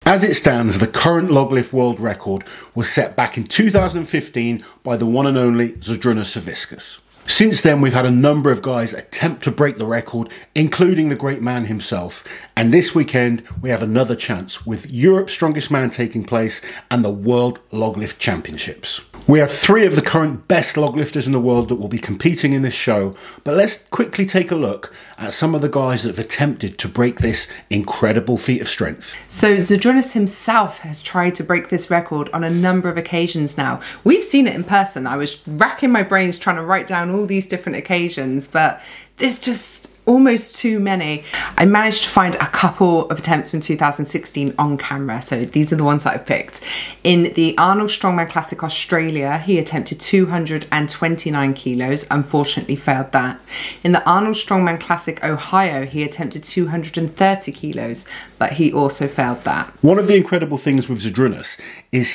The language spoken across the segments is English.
As it stands, the current log lift world record was set back in 2015 by the one and only Zydrunas Savickas. Since then, we've had a number of guys attempt to break the record, including the great man himself. And this weekend, we have another chance with Europe's Strongest Man taking place and the World Log Lift Championships. We have 3 of the current best log lifters in the world that will be competing in this show, but let's quickly take a look at some of the guys that have attempted to break this incredible feat of strength. So Zydrunas himself has tried to break this record on a number of occasions now. We've seen it in person. I was racking my brains trying to write down all these different occasions, but there's just almost too many. I managed to find a couple of attempts from 2016 on camera, so these are the ones that I picked. In the Arnold Strongman Classic Australia, he attempted 229 kilos, unfortunately failed that. In the Arnold Strongman Classic Ohio, he attempted 230 kilos, but he also failed that. One of the incredible things with Zydrunas is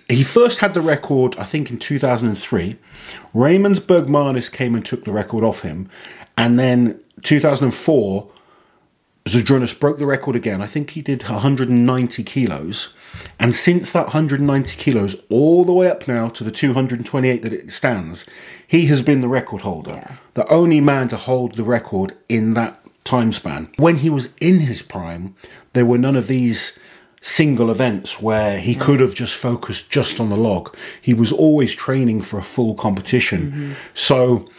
he first had the record, I think, in 2003. Raymond Bergmanis came and took the record off him, and then 2004, Zydrunas broke the record again. I think he did 190 kilos. And since that 190 kilos, all the way up now to the 228 that it stands, he has been the record holder. Yeah. The only man to hold the record in that time span. When he was in his prime, there were none of these single events where he could have just focused just on the log. He was always training for a full competition. So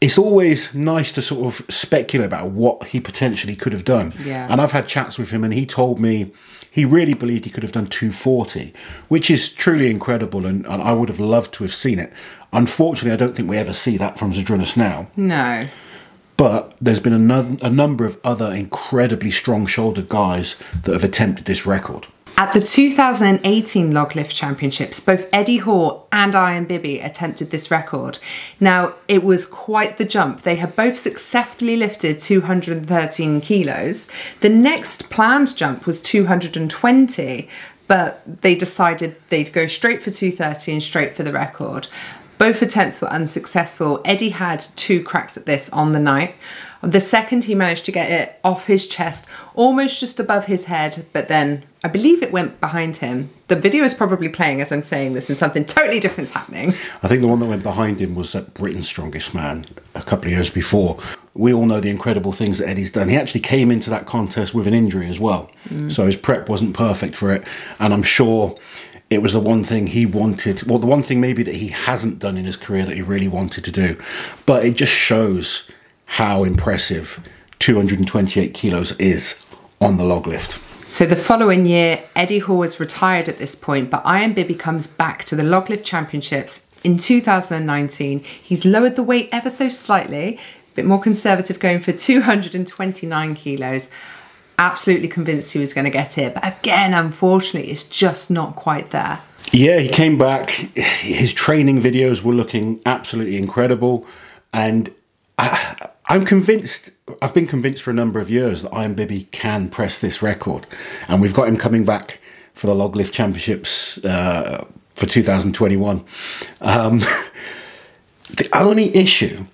it's always nice to sort of speculate about what he potentially could have done. Yeah. And I've had chats with him and he told me he really believed he could have done 240, which is truly incredible, and I would have loved to have seen it. Unfortunately, I don't think we ever see that from Zydrunas now. No. But there's been a number of other incredibly strong-shouldered guys that have attempted this record. At the 2018 Log Lift Championships, both Eddie Hall and Ian Bibey attempted this record. Now, it was quite the jump. They had both successfully lifted 213 kilos. The next planned jump was 220, but they decided they'd go straight for 230 and straight for the record. Both attempts were unsuccessful. Eddie had 2 cracks at this on the night. The second, he managed to get it off his chest, almost just above his head, but then I believe it went behind him. The video is probably playing as I'm saying this and something totally different's happening. I think the one that went behind him was at Britain's Strongest Man a couple of years before. We all know the incredible things that Eddie's done. He actually came into that contest with an injury as well. So his prep wasn't perfect for it. And I'm sure it was the one thing he wanted, well, the one thing maybe that he hasn't done in his career that he really wanted to do. But it just shows how impressive 228 kilos is on the log lift. So the following year, Eddie Hall was retired at this point, but Ian Bibey comes back to the Log Lift Championships in 2019. He's lowered the weight ever so slightly, a bit more conservative, going for 229 kilos. Absolutely convinced he was going to get it, but again, unfortunately, it's just not quite there. Yeah, he came back. His training videos were looking absolutely incredible, and I'm convinced, I've been convinced for a number of years that Ian Bibey can press this record. And we've got him coming back for the Log Lift Championships for 2021. The only issue,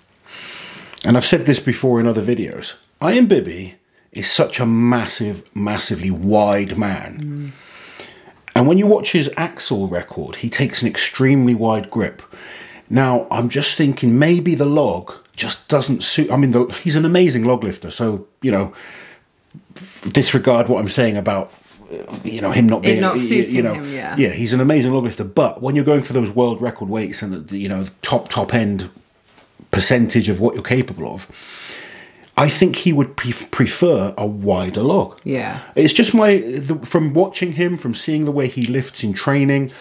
and I've said this before in other videos, Ian Bibey is such a massively wide man. And when you watch his axle record, he takes an extremely wide grip. Now, I'm just thinking maybe the log just doesn't suit. I mean, he's an amazing log lifter, so, you know, disregard what I'm saying about, you know, him not being, not suiting you know, him, yeah. Yeah, he's an amazing log lifter, but when you're going for those world record weights and the, you know, top end percentage of what you're capable of, I think he would prefer a wider log. Yeah. It's just from watching him, from seeing the way he lifts in training,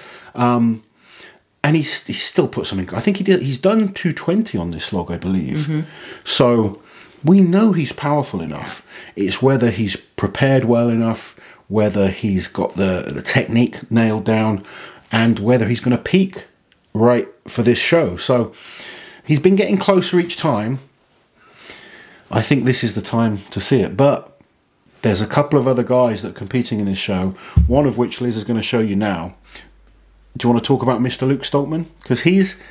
and he still put something. I think he's done 220 on this log, I believe. So we know he's powerful enough. It's whether he's prepared well enough, whether he's got the technique nailed down, and whether he's going to peak right for this show. So he's been getting closer each time. I think this is the time to see it. But there's a couple of other guys that are competing in this show, one of which Liz is going to show you now. Do you want to talk about Mr. Luke Stoltman? Because he's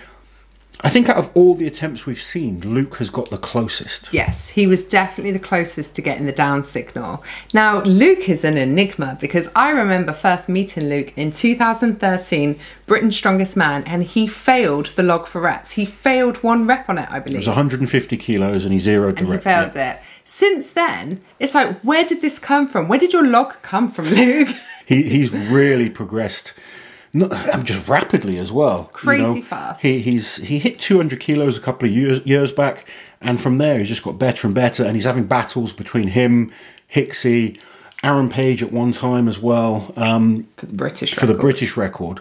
I think out of all the attempts we've seen, Luke has got the closest. Yes, he was definitely the closest to getting the down signal. Now, Luke is an enigma because I remember first meeting Luke in 2013, Britain's Strongest Man, and he failed the log for reps. He failed 1 rep on it, I believe. It was 150 kilos and he zeroed the rep. He failed it. Since then, it's like, where did this come from? Where did your log come from, Luke? He's really progressed. Just rapidly as well. Crazy fast. He hit 200 kilos a couple of years back, and from there he's just got better and better, and he's having battles between him, Hicksy, Aaron Page at one time as well, for the British record.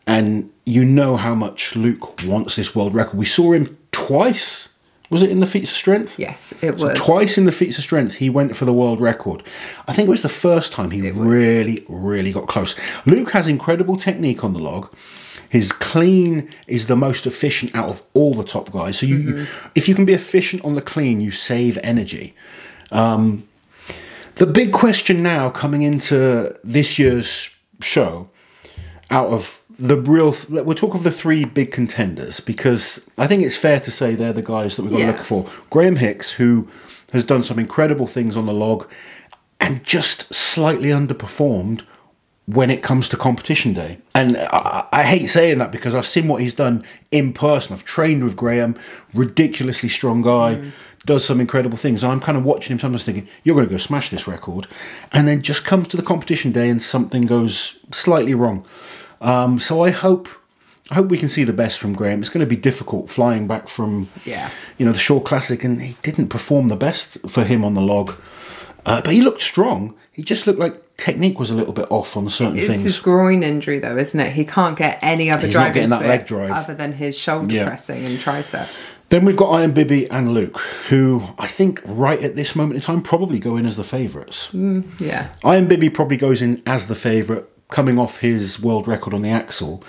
And you know how much Luke wants this world record. We saw him twice. Was it in the feats of strength? Yes, it was. Twice in the feats of strength, he went for the world record. I think it was the first time he really got close. Luke has incredible technique on the log. His clean is the most efficient out of all the top guys. So if you can be efficient on the clean, you save energy. The big question now coming into this year's show, out of we'll talk of the 3 big contenders, because I think it's fair to say they're the guys that we've got to look for. Graham Hicks, who has done some incredible things on the log and just slightly underperformed when it comes to competition day. And I hate saying that because I've seen what he's done in person. I've trained with Graham, ridiculously strong guy, does some incredible things. And I'm kind of watching him sometimes thinking, you're going to go smash this record. And then just comes to the competition day and something goes slightly wrong. So I hope we can see the best from Graham. It's going to be difficult flying back from the Shore Classic, and he didn't perform the best for him on the log. But he looked strong. He just looked like technique was a little bit off on certain things. It's his groin injury, though, isn't it? He can't get any other drive into that leg drive other than his shoulder pressing and triceps. Then we've got Iron Bibey and Luke, who I think right at this moment in time probably go in as the favourites. Iron Bibey probably goes in as the favourite, coming off his world record on the axle.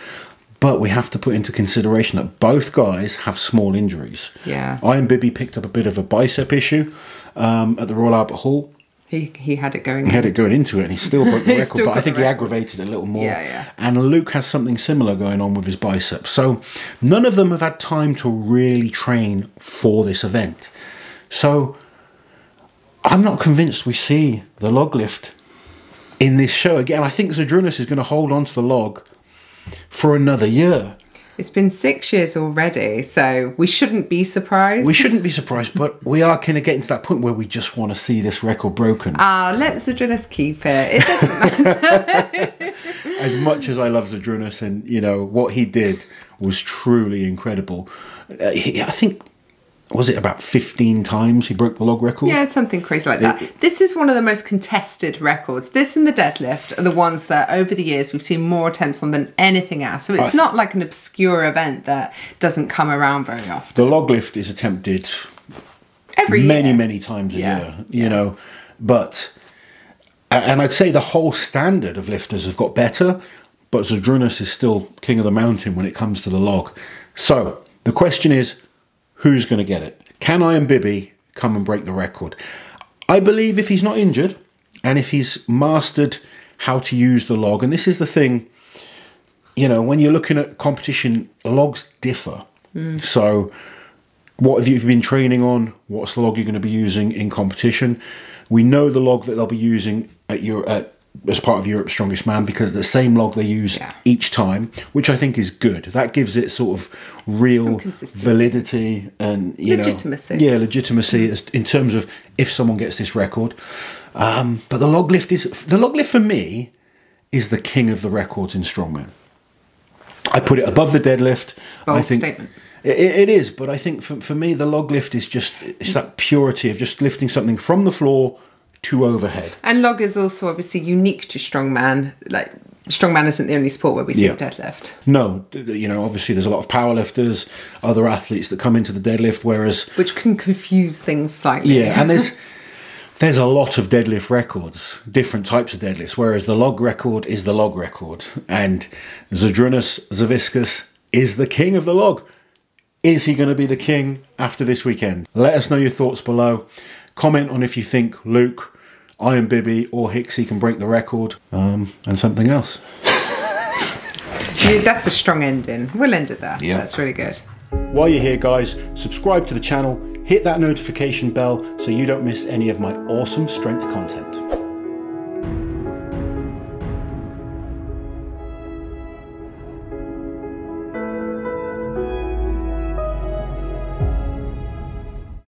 But we have to put into consideration that both guys have small injuries. Iron Bibey picked up a bit of a bicep issue at the Royal Albert Hall. He had it going. He had it going into it, and he still broke the record. But I think he aggravated it a little more. And Luke has something similar going on with his biceps. So none of them have had time to really train for this event. So I'm not convinced we see the log lift in this show again. I think Zydrunas is going to hold on to the log for another year. It's been 6 years already, so we shouldn't be surprised. We shouldn't be surprised, but we are kind of getting to that point where we just want to see this record broken. Let Zydrunas keep it. It doesn't matter. As much as I love Zydrunas, and what he did was truly incredible. I think, was it about 15 times he broke the log record? Yeah, something crazy like that. This is one of the most contested records. This and the deadlift are the ones that over the years we've seen more attempts on than anything else. So it's not like an obscure event that doesn't come around very often. The log lift is attempted every year. Many times a year, you know. But, and I'd say the whole standard of lifters have got better, but Zydrunas is still king of the mountain when it comes to the log. So the question is, who's going to get it? Can Iron Bibey come and break the record? I believe if he's not injured and if he's mastered how to use the log, and this is the thing, when you're looking at competition, logs differ. So what have you been training on? What's the log you're going to be using in competition? We know the log that they'll be using as part of Europe's Strongest Man, because the same log they use each time, which I think is good. That gives it sort of real validity and legitimacy. Legitimacy in terms of if someone gets this record. But the log lift for me is the king of the records in strongman. I put it above the deadlift. Bold I think statement. It is, but I think for me the log lift is it's that purity of just lifting something from the floor to overhead. And log is also obviously unique to strongman. Like strongman isn't the only sport where we see a deadlift. No, obviously there's a lot of powerlifters, other athletes that come into the deadlift, which can confuse things slightly. Yeah, and there's a lot of deadlift records, different types of deadlifts, whereas the log record is the log record, and Zydrunas Savickas is the king of the log. Is he going to be the king after this weekend? Let us know your thoughts below. Comment on if you think Luke, Iron Bibey or Hicksy can break the record, and something else. That's a strong ending. We'll end it there. Yeah. That's really good. While you're here, guys, subscribe to the channel, hit that notification bell so you don't miss any of my awesome strength content.